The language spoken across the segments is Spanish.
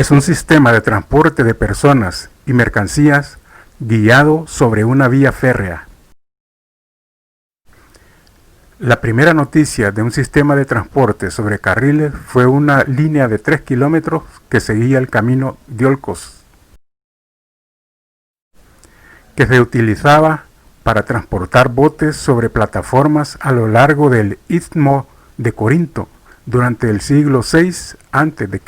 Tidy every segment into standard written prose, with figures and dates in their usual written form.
Es un sistema de transporte de personas y mercancías guiado sobre una vía férrea. La primera noticia de un sistema de transporte sobre carriles fue una línea de 3 kilómetros que seguía el camino Diolkos, que se utilizaba para transportar botes sobre plataformas a lo largo del Istmo de Corinto durante el siglo VI a.C.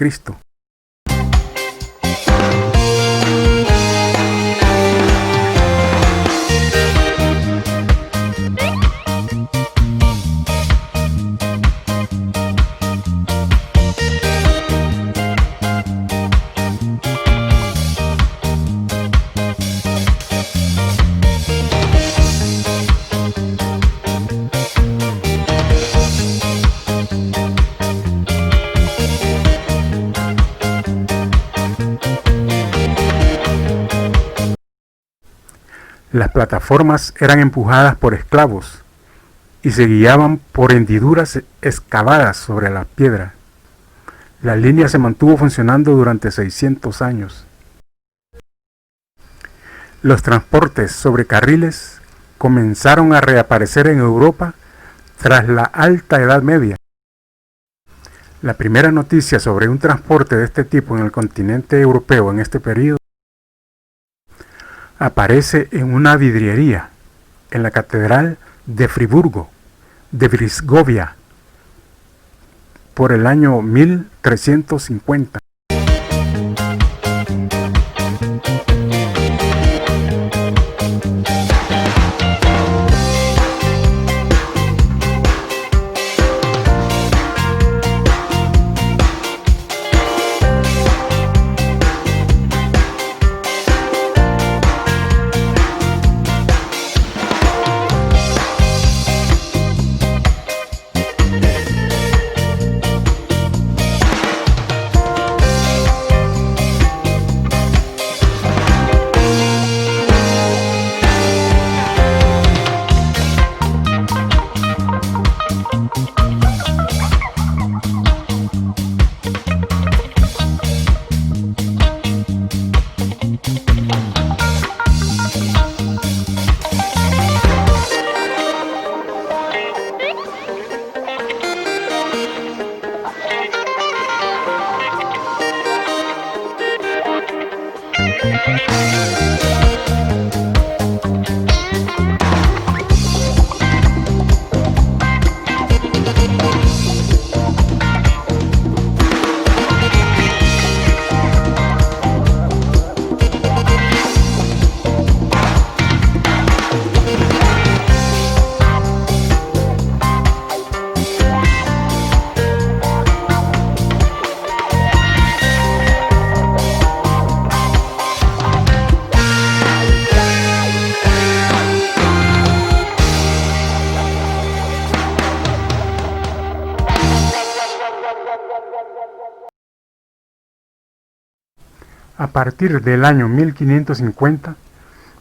Las plataformas eran empujadas por esclavos y se guiaban por hendiduras excavadas sobre la piedra. La línea se mantuvo funcionando durante 600 años. Los transportes sobre carriles comenzaron a reaparecer en Europa tras la Alta Edad Media. La primera noticia sobre un transporte de este tipo en el continente europeo en este periodo aparece en una vidriería en la Catedral de Friburgo, de Brisgovia, por el año 1350. A partir del año 1550,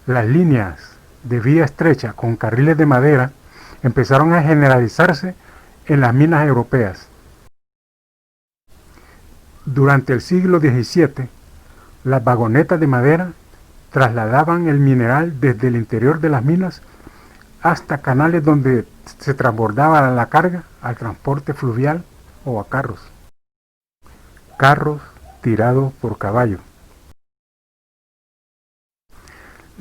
las líneas de vía estrecha con carriles de madera empezaron a generalizarse en las minas europeas. Durante el siglo XVII, las vagonetas de madera trasladaban el mineral desde el interior de las minas hasta canales donde se transbordaba la carga al transporte fluvial o a carros. Carros tirados por caballo.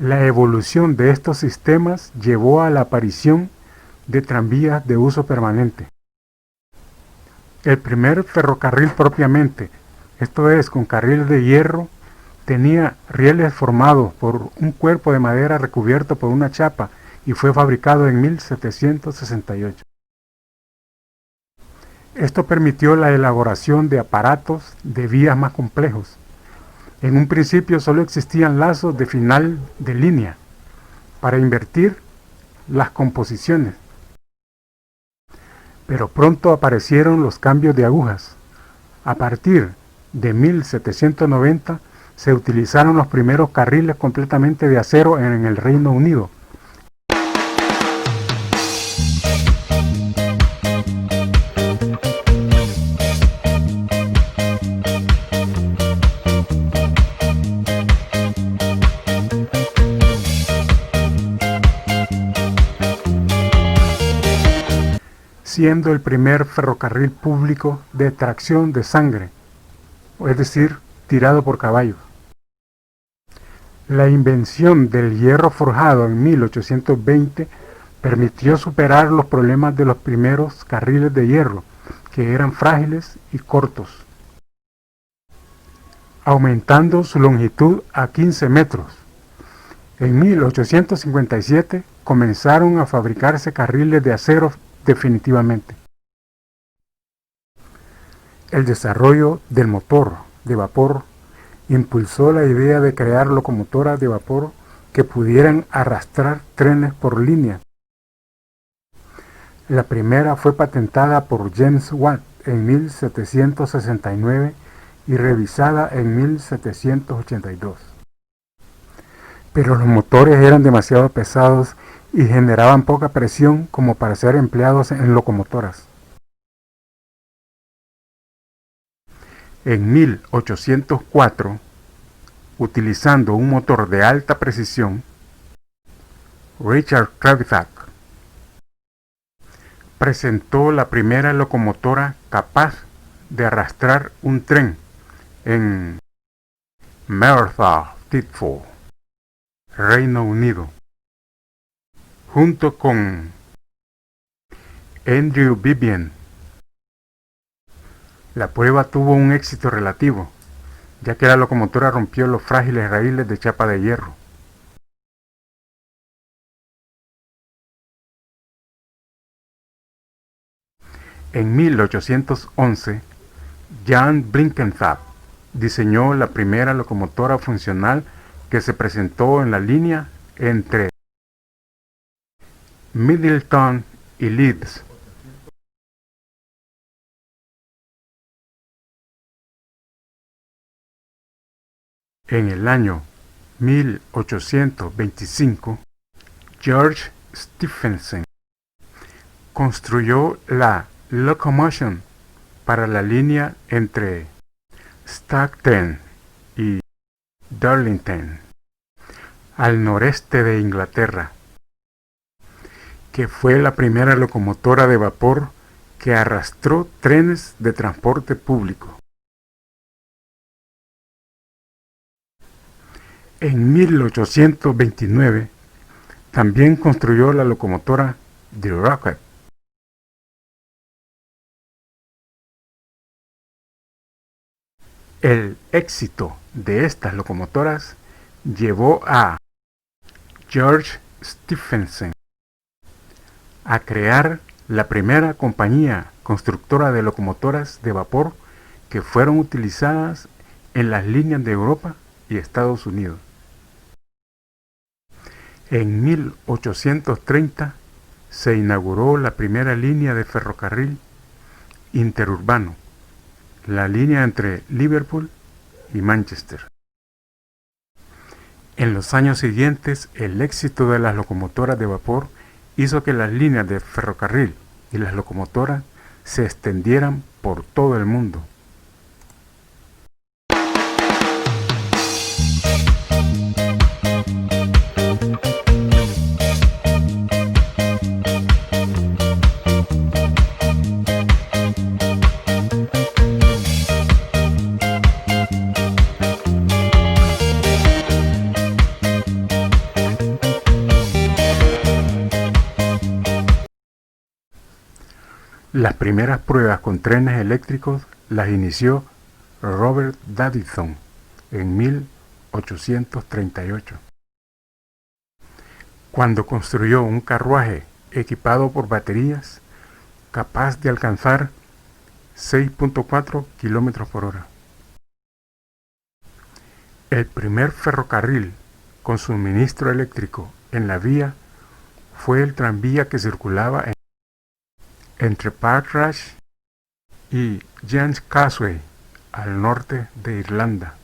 La evolución de estos sistemas llevó a la aparición de tranvías de uso permanente. El primer ferrocarril propiamente, esto es con carriles de hierro, tenía rieles formados por un cuerpo de madera recubierto por una chapa y fue fabricado en 1768. Esto permitió la elaboración de aparatos de vías más complejos. En un principio solo existían lazos de final de línea para invertir las composiciones, pero pronto aparecieron los cambios de agujas. A partir de 1790 se utilizaron los primeros carriles completamente de acero en el Reino Unido. siendo el primer ferrocarril público de tracción de sangre, es decir, tirado por caballos. La invención del hierro forjado en 1820 permitió superar los problemas de los primeros carriles de hierro, que eran frágiles y cortos, aumentando su longitud a 15 metros. En 1857 comenzaron a fabricarse carriles de acero definitivamente. El desarrollo del motor de vapor impulsó la idea de crear locomotoras de vapor que pudieran arrastrar trenes por línea. La primera fue patentada por James Watt en 1769 y revisada en 1782. Pero los motores eran demasiado pesados y generaban poca presión como para ser empleados en locomotoras. En 1804, utilizando un motor de alta precisión, Richard Trevithick presentó la primera locomotora capaz de arrastrar un tren en Merthyr Tydford, Reino Unido, junto con Andrew Vivian. La prueba tuvo un éxito relativo, ya que la locomotora rompió los frágiles raíles de chapa de hierro. En 1811, Jan Brinkenthal diseñó la primera locomotora funcional que se presentó en la línea entre Middleton y Leeds. En el año 1825, George Stephenson construyó la Locomotion para la línea entre Stockton y Darlington, al noreste de Inglaterra, que fue la primera locomotora de vapor que arrastró trenes de transporte público. En 1829 también construyó la locomotora The Rocket. El éxito de estas locomotoras llevó a George Stephenson a crear la primera compañía constructora de locomotoras de vapor que fueron utilizadas en las líneas de Europa y Estados Unidos. En 1830 se inauguró la primera línea de ferrocarril interurbano, la línea entre Liverpool y Manchester. En los años siguientes, el éxito de las locomotoras de vapor hizo que las líneas de ferrocarril y las locomotoras se extendieran por todo el mundo. Las primeras pruebas con trenes eléctricos las inició Robert Davidson en 1838, cuando construyó un carruaje equipado por baterías capaz de alcanzar 6.4 km por hora. El primer ferrocarril con suministro eléctrico en la vía fue el tranvía que circulaba entre Partridge y James Causeway, al norte de Irlanda.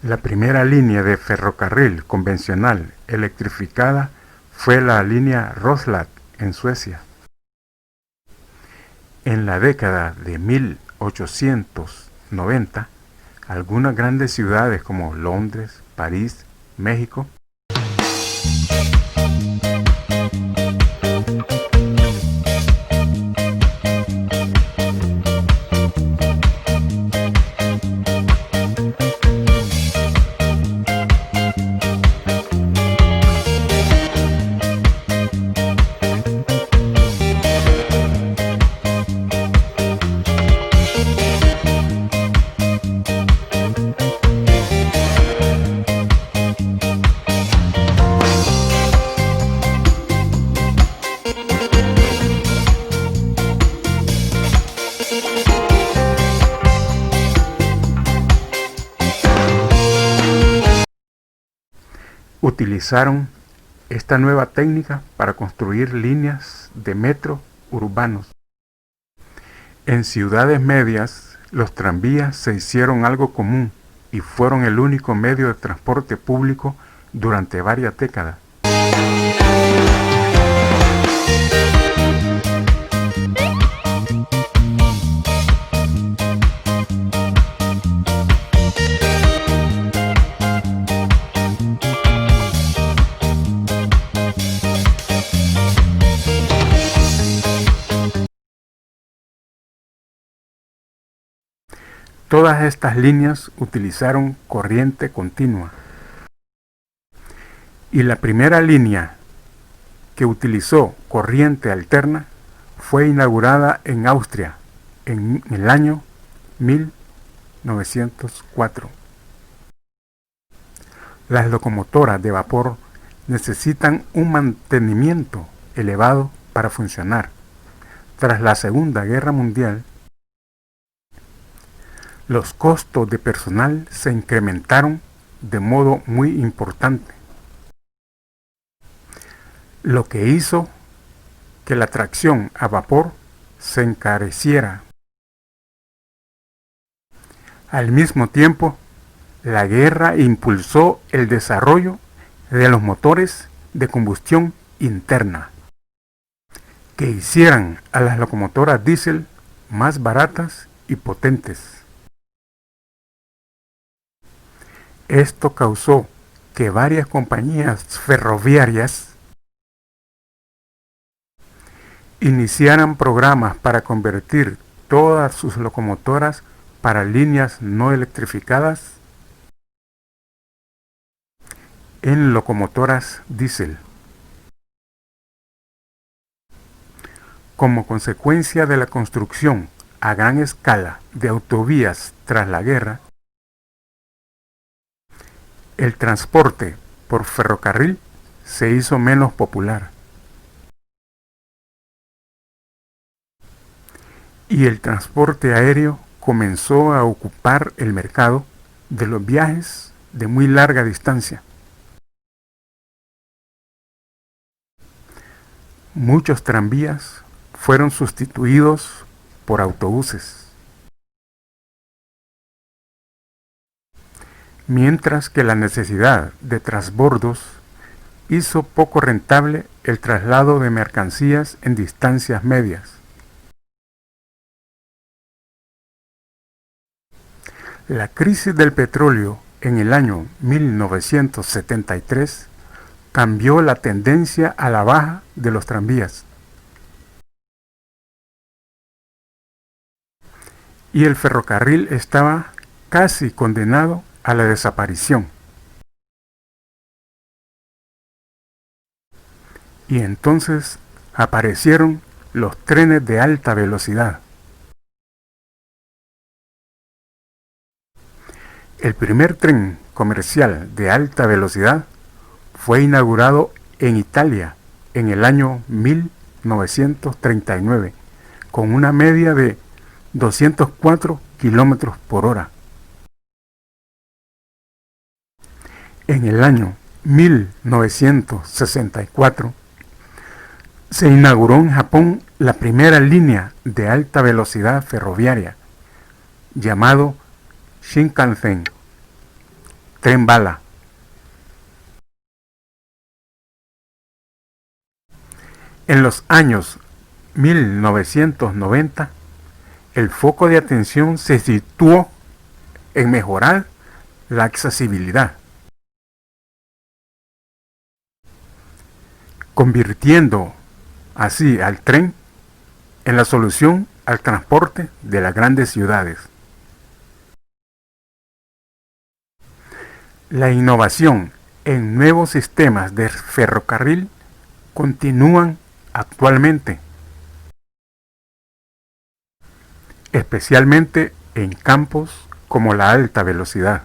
La primera línea de ferrocarril convencional electrificada fue la línea Roslagen en Suecia. En la década de 1890, algunas grandes ciudades como Londres, París, México, utilizaron esta nueva técnica para construir líneas de metro urbanos. En ciudades medias, los tranvías se hicieron algo común y fueron el único medio de transporte público durante varias décadas. Todas estas líneas utilizaron corriente continua. Y la primera línea que utilizó corriente alterna fue inaugurada en Austria en el año 1904. Las locomotoras de vapor necesitan un mantenimiento elevado para funcionar. Tras la Segunda Guerra Mundial, los costos de personal se incrementaron de modo muy importante, lo que hizo que la tracción a vapor se encareciera. Al mismo tiempo, la guerra impulsó el desarrollo de los motores de combustión interna, que hicieran a las locomotoras diésel más baratas y potentes. Esto causó que varias compañías ferroviarias iniciaran programas para convertir todas sus locomotoras para líneas no electrificadas en locomotoras diésel. Como consecuencia de la construcción a gran escala de autovías tras la guerra, el transporte por ferrocarril se hizo menos popular y el transporte aéreo comenzó a ocupar el mercado de los viajes de muy larga distancia. Muchos tranvías fueron sustituidos por autobuses, mientras que la necesidad de transbordos hizo poco rentable el traslado de mercancías en distancias medias. La crisis del petróleo en el año 1973 cambió la tendencia a la baja de los tranvías. Y el ferrocarril estaba casi condenado a la desaparición. Y entonces aparecieron los trenes de alta velocidad. El primer tren comercial de alta velocidad fue inaugurado en Italia en el año 1939 con una media de 204 kilómetros por hora. En el año 1964 se inauguró en Japón la primera línea de alta velocidad ferroviaria, llamado Shinkansen, tren bala. En los años 1990, el foco de atención se situó en mejorar la accesibilidad, convirtiendo así al tren en la solución al transporte de las grandes ciudades. La innovación en nuevos sistemas de ferrocarril continúan actualmente, especialmente en campos como la alta velocidad.